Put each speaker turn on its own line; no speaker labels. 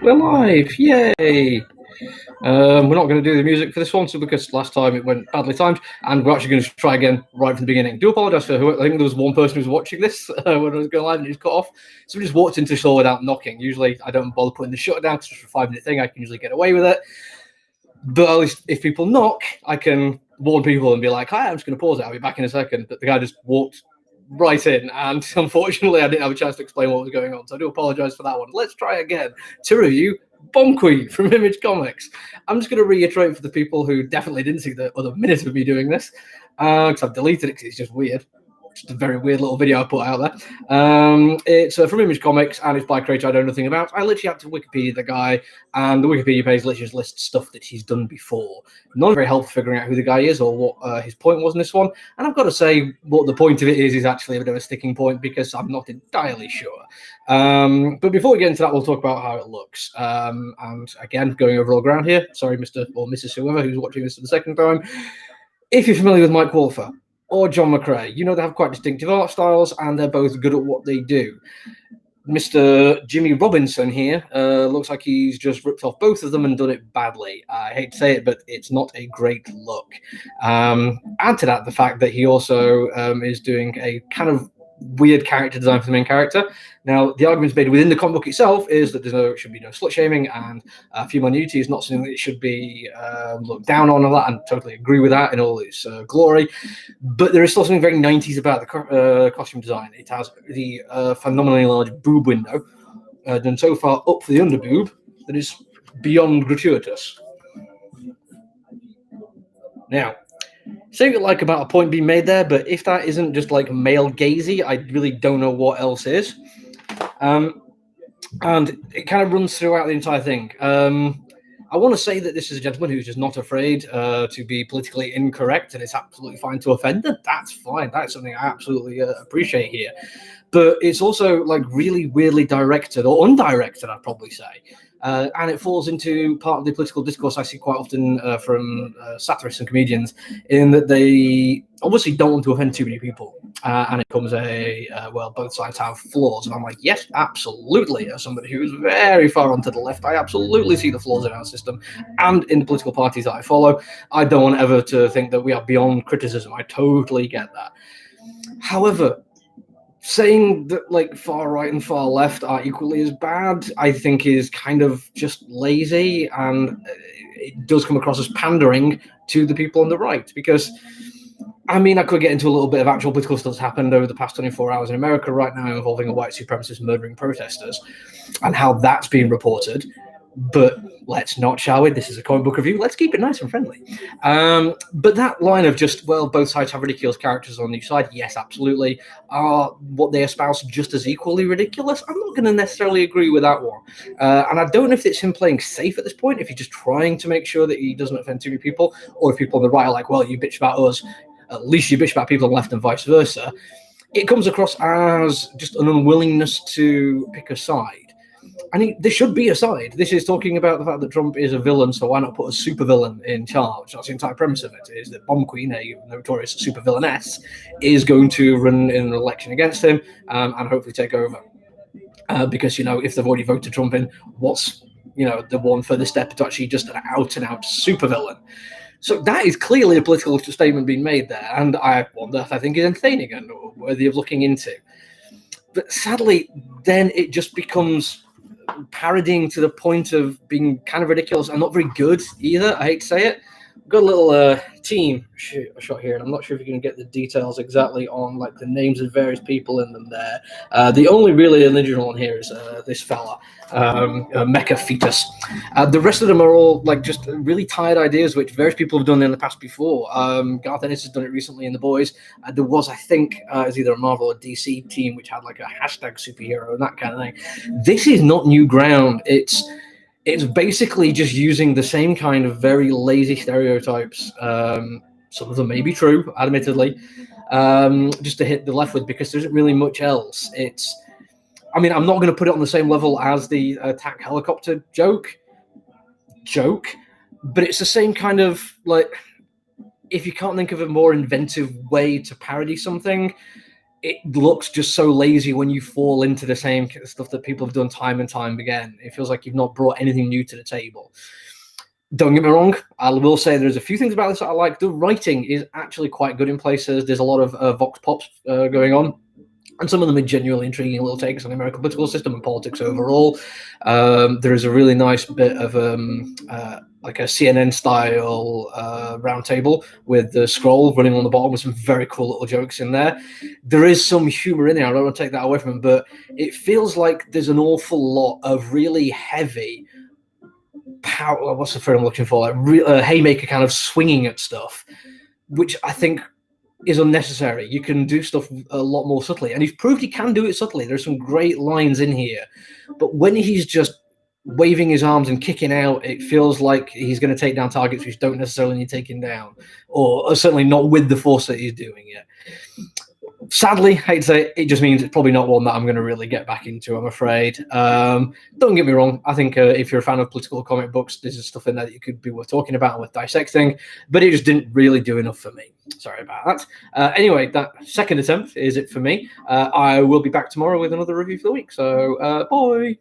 We're live, yay! We're not going to do the music for this one, so because last time it went badly timed, and we're actually going to try again right from the beginning. Do apologise for who. I think there was one person who was watching this when I was going live and it was cut off. So we just walked into the show without knocking. Usually I don't bother putting the shutter down because it's just a 5-minute thing. I can usually get away with it. But at least if people knock, I can warn people and be like, "Hi, I'm just going to pause it. I'll be back in a second." But the guy just walked right in, and unfortunately I didn't have a chance to explain what was going on, so I do apologise for that one. Let's try again to review Bomb Queen from Image Comics. I'm just going to reiterate for the people who definitely didn't see the other minute of me doing this, because I've deleted it because it's just weird. Just a very weird little video I put out there. It's from Image Comics, and it's by a creator I know nothing about. I literally had to Wikipedia the guy, and the Wikipedia page literally just lists stuff that he's done before. Not very helpful figuring out who the guy is or what his point was in this one. And I've got to say, what the point of it is actually a bit of a sticking point because I'm not entirely sure. But before we get into that, we'll talk about how it looks. And again, going over all ground here. Sorry, Mr. or Mrs. whoever who's watching this for the second time. If you're familiar with Mike Wolfer or John McCrae, you know they have quite distinctive art styles and they're both good at what they do. Mr. Jimmy Robinson here looks like he's just ripped off both of them and done it badly. I hate to say it, but it's not a great look. Add to that the fact that he also is doing a kind of weird character design for the main character. Now, the arguments made within the comic book itself is that should be no slut shaming, and female nudity is not something that should be looked down on, and that, and totally agree with that in all its glory. But there is still something very 90s about the costume design. It has the phenomenally large boob window, done so far up for the under boob that is beyond gratuitous. Now, say what you like about a point being made there, but if that isn't just like male gazy, I really don't know what else is. And it kind of runs throughout the entire thing. I want to say that this is a gentleman who's just not afraid to be politically incorrect, and it's absolutely fine to offend them. That's fine. That's something I absolutely appreciate here. But it's also like really weirdly directed, or undirected, I'd probably say. And it falls into part of the political discourse I see quite often from satirists and comedians, in that they obviously don't want to offend too many people. And it becomes well, both sides have flaws. And I'm like, yes, absolutely. As somebody who is very far onto the left, I absolutely see the flaws in our system and in the political parties that I follow. I don't want ever to think that we are beyond criticism. I totally get that. However, saying that like far right and far left are equally as bad, I think is kind of just lazy, and it does come across as pandering to the people on the right. Because, I mean, I could get into a little bit of actual political stuff that's happened over the past 24 hours in America right now involving a white supremacist murdering protesters and how that's being reported. But let's not, shall we? This is a comic book review. Let's keep it nice and friendly. But that line of just, well, both sides have ridiculous characters on each side. Yes, absolutely. Are what they espouse just as equally ridiculous? I'm not going to necessarily agree with that one. And I don't know if it's him playing safe at this point, if he's just trying to make sure that he doesn't offend too many people, or if people on the right are like, well, you bitch about us, at least you bitch about people on the left and vice versa. It comes across as just an unwillingness to pick a side. I mean, there should be a side. This is talking about the fact that Trump is a villain, so why not put a supervillain in charge? That's the entire premise of it, is that Bomb Queen, a notorious supervillainess, is going to run in an election against him and hopefully take over. Because, if they've already voted Trump in, what's, the one further step to actually just an out-and-out supervillain? So that is clearly a political statement being made there, and one that I think is entertaining and worthy of looking into. But sadly, then it just becomes parodying to the point of being kind of ridiculous and not very good either. I hate to say it. We've got a little team shot here, and I'm not sure if you can get the details exactly on like the names of various people in them there. The only really original one here is this fella, Mecha Fetus. The rest of them are all like just really tired ideas, which various people have done in the past before. Garth Ennis has done it recently in The Boys. There was, I think, it was either a Marvel or DC team which had like a hashtag superhero and that kind of thing. This is not new ground. It's basically just using the same kind of very lazy stereotypes. Some of them may be true, admittedly, just to hit the left with, because there isn't really much else. I'm not going to put it on the same level as the attack helicopter joke, but it's the same kind of, like, if you can't think of a more inventive way to parody something, it looks just so lazy when you fall into the same stuff that people have done time and time again. It feels like you've not brought anything new to the table. Don't get me wrong, I will say there's a few things about this that I like. The writing is actually quite good in places. There's a lot of vox pops going on, and some of them are genuinely intriguing little takes on the American political system and politics overall. There is a really nice bit of like a CNN-style roundtable with the scroll running on the bottom with some very cool little jokes in there. There is some humor in there. I don't want to take that away from him, but it feels like there's an awful lot of really heavy power. What's the phrase I'm looking for? Like haymaker kind of swinging at stuff, which I think is unnecessary. You can do stuff a lot more subtly, and he's proved he can do it subtly. There's some great lines in here, but when he's just waving his arms and kicking out, it feels like he's going to take down targets which don't necessarily need taking down, or certainly not with the force that he's doing it. Sadly, I hate to say it just means it's probably not one that I'm going to really get back into, I'm afraid. Don't get me wrong. I think if you're a fan of political comic books, this is stuff in there that you could be worth talking about and worth dissecting, but it just didn't really do enough for me. Sorry about that. Anyway, that second attempt is it for me. I will be back tomorrow with another review for the week. So, bye.